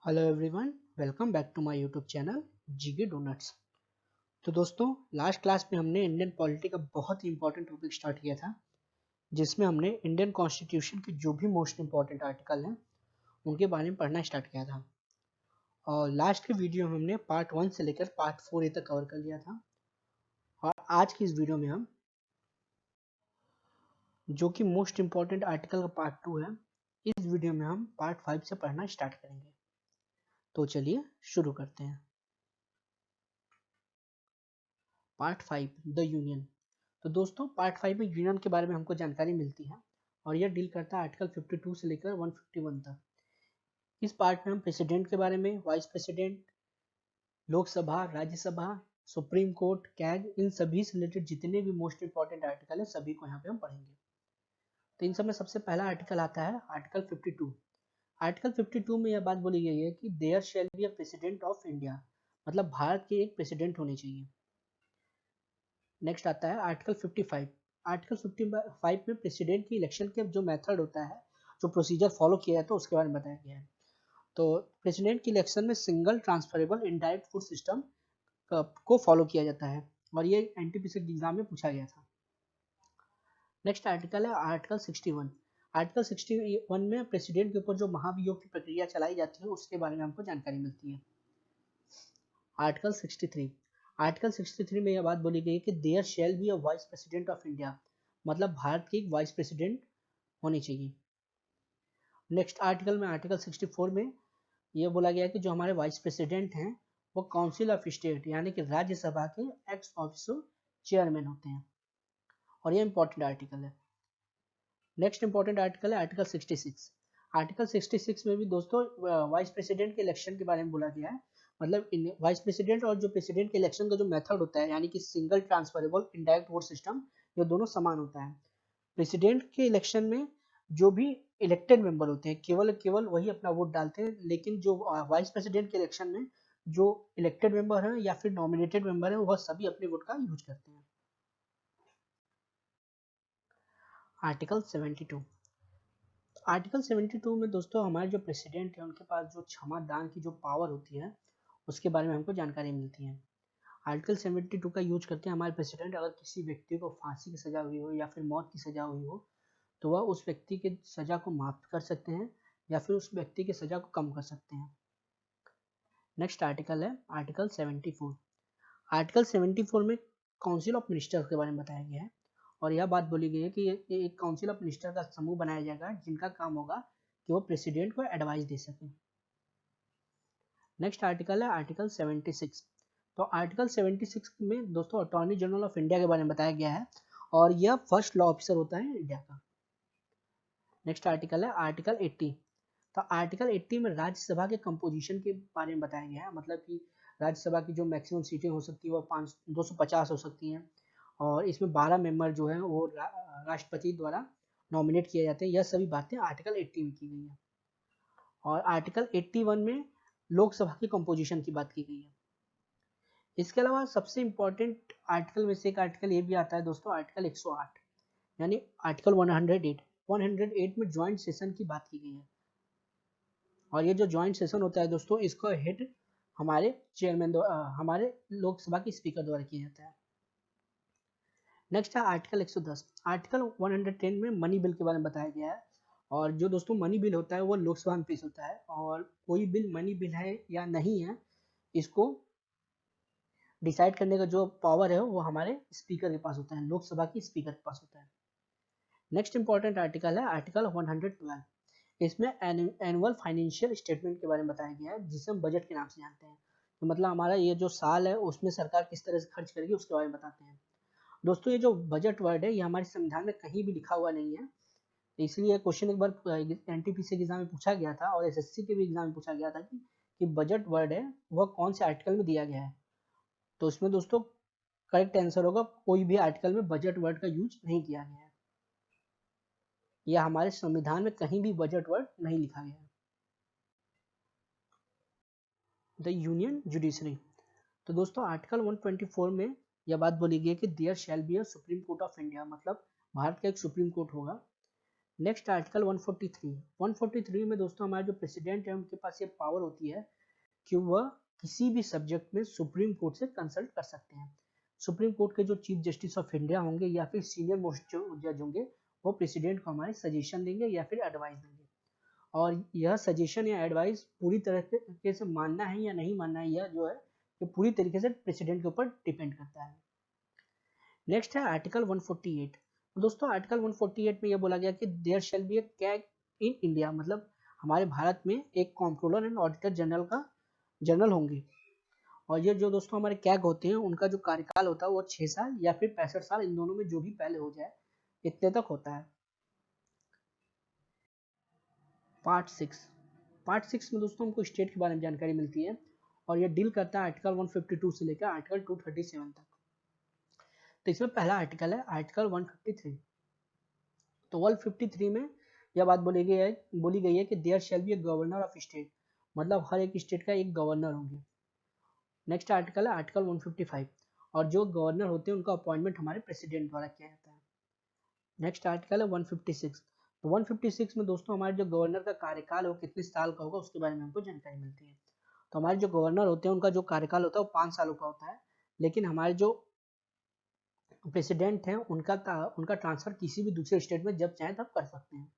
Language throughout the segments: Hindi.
Hello everyone, welcome back to my YouTube channel GK donuts. तो दोस्तों, लास्ट क्लास में हमने इंडियन पॉलिटी का बहुत ही इंपॉर्टेंट टॉपिक स्टार्ट किया था, जिसमें हमने इंडियन कॉन्स्टिट्यूशन के जो भी मोस्ट इंपॉर्टेंट आर्टिकल हैं उनके बारे में पढ़ना स्टार्ट किया था। और लास्ट के वीडियो में हमने पार्ट 1 से लेकर पार्ट 4 तक कवर कर लिया था। और आज की इस वीडियो में हम जो कि मोस्ट इंपॉर्टेंट आर्टिकल का पार्ट 2 है, इस वीडियो में हम पार्ट 5 से पढ़ना स्टार्ट करेंगे। तो चलिए शुरू करते हैं। Part 5 the union. तो दोस्तों, पार्ट 5 में यूनियन के बारे में हमको जानकारी मिलती है और यह डील करता है आर्टिकल 52 से लेकर 151 तक। इस पार्ट में हम प्रेसिडेंट के बारे में, vice president, Lok Sabha, Rajya Sabha, supreme court, CAG, इन सभी से रिलेटेड जितने भी मोस्ट इंपॉर्टेंट आर्टिकल है सभी को यहाँ पे हम पढ़ेंगे। तो इन सब में सबसे पहला आर्टिकल आता है आर्टिकल 52। आर्टिकल 52 में यह बात बोली गई है कि there shall be a president of India, मतलब भारत के एक प्रेसिडेंट होने चाहिए। नेक्स्ट आता है आर्टिकल 55। आर्टिकल 55 में प्रेसिडेंट की इलेक्शन के जो मेथड होता है, जो प्रोसीजर फॉलो किया जाता है, उसके बारे में बताया गया है। तो प्रेसिडेंट की इलेक्शन में single transferable indirect vote system को फॉलो किया जाता है और ये एनटीपीसी एग्जाम में पूछा गया था। नेक्स्ट आर्टिकल है आर्टिकल 61। आर्टिकल 61 में प्रेसिडेंट के ऊपर जो महाभियोग की प्रक्रिया चलाई जाती है उसके बारे में हमको जानकारी मिलती है। आर्टिकल 63। आर्टिकल 63 में यह बात बोली गई है कि there shall be a vice president of India, मतलब भारत की एक वाइस प्रेसिडेंट होनी चाहिए। नेक्स्ट आर्टिकल में आर्टिकल 64 में यह बोला गया कि जो हमारे वाइस प्रेसिडेंट हैं वो काउंसिल ऑफ स्टेट यानी कि राज्यसभा के एक्स ऑफिसो चेयरमैन होते हैं और ये इंपॉर्टेंट आर्टिकल है। नेक्स्ट इंपॉर्टेंट आर्टिकल है आर्टिकल 66। आर्टिकल 66 में भी दोस्तों वाइस प्रेसिडेंट के इलेक्शन के बारे में बोला गया है, मतलब वाइस प्रेसिडेंट और जो प्रेसिडेंट के इलेक्शन का जो मेथड होता है यानी कि single transferable indirect vote system, ये दोनों समान होता है। प्रेसिडेंट के इलेक्शन में जो भी इलेक्टेड मेंबर होते हैं केवल केवल वही अपना वोट डालते हैं, लेकिन जो वाइस प्रेसिडेंट के इलेक्शन में जो इलेक्टेड मेंबर हैं या फिर नॉमिनेटेड मेंबर हैं वह सभी अपने वोट का यूज करते हैं। आर्टिकल 72। आर्टिकल 72 में दोस्तों हमारे जो प्रेसिडेंट है उनके पास जो क्षमा दान की जो पावर होती है उसके बारे में हमको जानकारी मिलती है। आर्टिकल 72 का यूज करके हमारे प्रेसिडेंट अगर किसी व्यक्ति को फांसी की सजा हुई हो या फिर मौत की सजा हुई हो तो वह उस व्यक्ति की सजा को माफ कर सकते हैं या फिर उस व्यक्ति की सजा को कम कर सकते हैं। नेक्स्ट आर्टिकल है आर्टिकल 74। आर्टिकल 74 में काउंसिल ऑफ मिनिस्टर के बारे में बताया गया है और यह बात बोली गई है कि एक काउंसिल ऑफ मिनिस्टर का समूह बनाया जाएगा जिनका काम होगा कि वो प्रेसिडेंट को एडवाइस दे सकें। नेक्स्ट आर्टिकल है आर्टिकल 76। तो आर्टिकल 76 में दोस्तों अटॉर्नी जनरल ऑफ इंडिया के बारे में बताया गया है और यह फर्स्ट लॉ ऑफिसर होता है इंडिया का। नेक्स्ट आर्टिकल है आर्टिकल 80। तो आर्टिकल 80 में राज्यसभा के कंपोजिशन के बारे में बताया गया है, मतलब कि राज्यसभा की जो मैक्सिमम सीटें हो सकती है वो 250 हो सकती हैं और इसमें 12 मेंबर जो हैं वो राष्ट्रपति द्वारा नॉमिनेट किए जाते हैं। यह सभी बातें आर्टिकल 80 में की गई है। और आर्टिकल 81 में लोकसभा की कंपोजिशन की बात की गई है। इसके अलावा सबसे इंपॉर्टेंट आर्टिकल में से एक आर्टिकल ये भी आता है दोस्तों, आर्टिकल 108 यानी आर्टिकल 108 में ज्वाइंट सेशन की बात की गई है और ये जो ज्वाइंट सेशन होता है दोस्तों इसको हेड हमारे चेयरमैन हमारे लोकसभा के स्पीकर द्वारा किया जाता है। नेक्स्ट है आर्टिकल 110। आर्टिकल 110 में मनी बिल के बारे में बताया गया है और जो दोस्तों मनी बिल होता है वो लोकसभा में पेश होता है और कोई बिल मनी बिल है या नहीं है इसको डिसाइड करने का जो पावर है वो हमारे स्पीकर के पास होता है, लोकसभा की स्पीकर के पास होता है। नेक्स्ट इंपॉर्टेंट आर्टिकल है आर्टिकल 112। इसमें एनुअल फाइनेंशियल स्टेटमेंट के बारे में बताया गया है जिसे हम बजट के नाम से जानते हैं। तो मतलब हमारा ये जो साल है उसमें सरकार किस तरह से खर्च करेगी उसके बारे में बताते हैं। दोस्तों ये जो बजट वर्ड है ये हमारे संविधान में कहीं भी लिखा हुआ नहीं है, इसलिए क्वेश्चन एक बार एनटीपीसी के एग्जाम में पूछा गया था और एसएससी के भी एग्जाम में पूछा गया था कि बजट वर्ड है वह कौन से आर्टिकल में दिया गया है। तो इसमें दोस्तों करेक्ट आंसर होगा कोई भी आर्टिकल में बजट वर्ड का यूज नहीं किया गया है या हमारे संविधान में कहीं भी बजट वर्ड नहीं लिखा गया है। The union judiciary. तो दोस्तों आर्टिकल 124 में यह बात बोली गई है कि there shall be a supreme court of India, मतलब भारत का एक सुप्रीम कोर्ट होगा नेक्स्ट आर्टिकल 143। 143 में दोस्तों हमारे जो प्रेसिडेंट है उनके पास ये पावर होती है कि वह किसी भी सब्जेक्ट में सुप्रीम कोर्ट से कंसल्ट कर सकते हैं। सुप्रीम कोर्ट के जो चीफ जस्टिस ऑफ इंडिया होंगे या फिर सीनियर मोस्ट जो जज होंगे वो प्रेसिडेंट को हमारे सजेशन देंगे या फिर एडवाइस देंगे, और यह सजेशन या एडवाइस पूरी तरीके से मानना है या नहीं मानना है, यह जो है ये पूरी तरीके से प्रेसिडेंट के ऊपर डिपेंड करता है। नेक्स्ट है आर्टिकल 148। दोस्तों आर्टिकल 148 में यह बोला गया कि there shall be a CAG in India, मतलब हमारे भारत में एक कॉम्प्ट्रोलर एंड ऑडिटर जनरल होंगे, और ये जो दोस्तों हमारे कैग होते हैं उनका जो कार्यकाल होता है वो 6 साल या फिर 65 साल, इन दोनों में जो भी पहले हो जाए इतने तक होता है। पार्ट 6 में दोस्तों हमको स्टेट के बारे में जानकारी मिलती है, और ये डील करता है आर्टिकल 152 से लेकर आर्टिकल 237 तक। तो इसमें पहला आर्टिकल है आर्टिकल 153। तो 153 में यह बात बोली गई है कि there shall be a governor of state, मतलब हर एक स्टेट का एक गवर्नर होंगे। नेक्स्ट आर्टिकल है आर्टिकल 155, और जो गवर्नर होते हैं उनका अपॉइंटमेंट हमारे प्रेसिडेंट द्वारा किया जाता है। नेक्स्ट आर्टिकल है 156। तो 156 में दोस्तों हमारे जो गवर्नर का कार्यकाल है वो कितने साल का होगा उसके बारे में हमको जानकारी मिलती है। तो हमारे जो गवर्नर होते हैं उनका जो कार्यकाल होता है वो 5 सालों का होता है, लेकिन हमारे जो प्रेसिडेंट हैं उनका ट्रांसफर किसी भी दूसरे स्टेट में जब चाहे तब कर सकते हैं।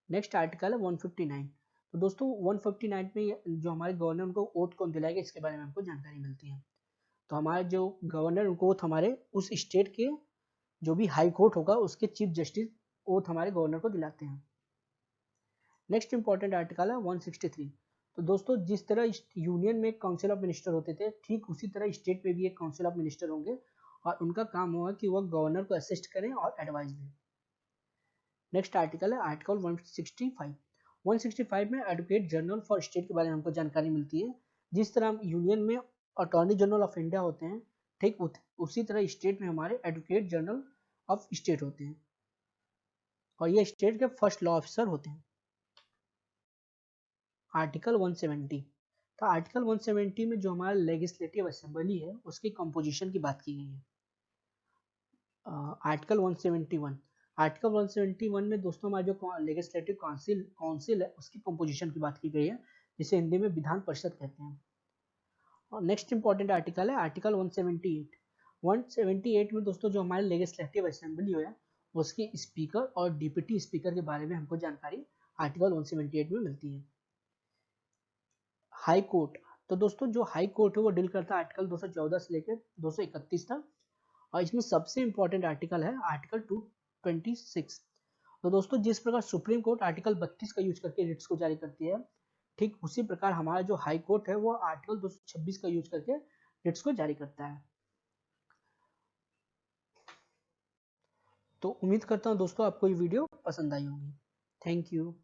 नेक्स्ट आर्टिकल है 159। तो दोस्तों 159 में जो हमारे गवर्नर उनको ओथ कौन दिलाएगा इसके बारे में हमको जानकारी मिलती है। तो हमारे जो गवर्नर उनको ओथ हमारे उस स्टेट के जो भी हाई कोर्ट होगा उसके चीफ जस्टिस ओथ हमारे गवर्नर को दिलाते हैं। नेक्स्ट इंपॉर्टेंट आर्टिकल है 163। तो दोस्तों जिस तरह यूनियन में काउंसिल ऑफ मिनिस्टर होते थे ठीक उसी तरह स्टेट में भी एक काउंसिल ऑफ मिनिस्टर होंगे, और उनका काम होगा कि वह गवर्नर को असिस्ट करें और एडवाइस दें। नेक्स्ट आर्टिकल है आर्टिकल 165। 165 में एडवोकेट जनरल फॉर स्टेट के बारे में हमको जानकारी मिलती है। जिस तरह यूनियन में अटॉर्नी जनरल ऑफ इंडिया होते हैं ठीक उसी तरह स्टेट में हमारे एडवोकेट जनरल ऑफ स्टेट होते हैं, और ये स्टेट के फर्स्ट लॉ ऑफिसर होते हैं। आर्टिकल 170। तो आर्टिकल 170 में जो हमारा लेजिस्लेटिव असेंबली है उसकी कंपोजिशन की बात की गई है। आर्टिकल 171। आर्टिकल 171 में दोस्तों हमारा जो लेजिस्लेटिव काउंसिल है उसकी कंपोजिशन की बात की गई है, जिसे हिंदी में विधान परिषद कहते हैं। और नेक्स्ट इंपॉर्टेंट आर्टिकल है आर्टिकल 178। 178 में दोस्तों जो हमारे लेजिस्लेटिव असेंबली है उसके स्पीकर और डिप्टी स्पीकर के बारे में हमको जानकारी आर्टिकल 178 में मिलती है। High court. तो दोस्तों जो हाई कोर्ट है वो डील करता है आर्टिकल 214 से लेकर 231 तक, और इसमें सबसे इंपॉर्टेंट आर्टिकल है आर्टिकल 226। तो दोस्तों जिस प्रकार सुप्रीम कोर्ट आर्टिकल 32 का यूज करके रिट्स को जारी करती है ठीक उसी प्रकार हमारा जो हाई कोर्ट है वो आर्टिकल 226 का यूज करके रिट्स को जारी करता है। तो उम्मीद करता हूँ दोस्तों आपको ये वीडियो पसंद आई होगी। Thank you.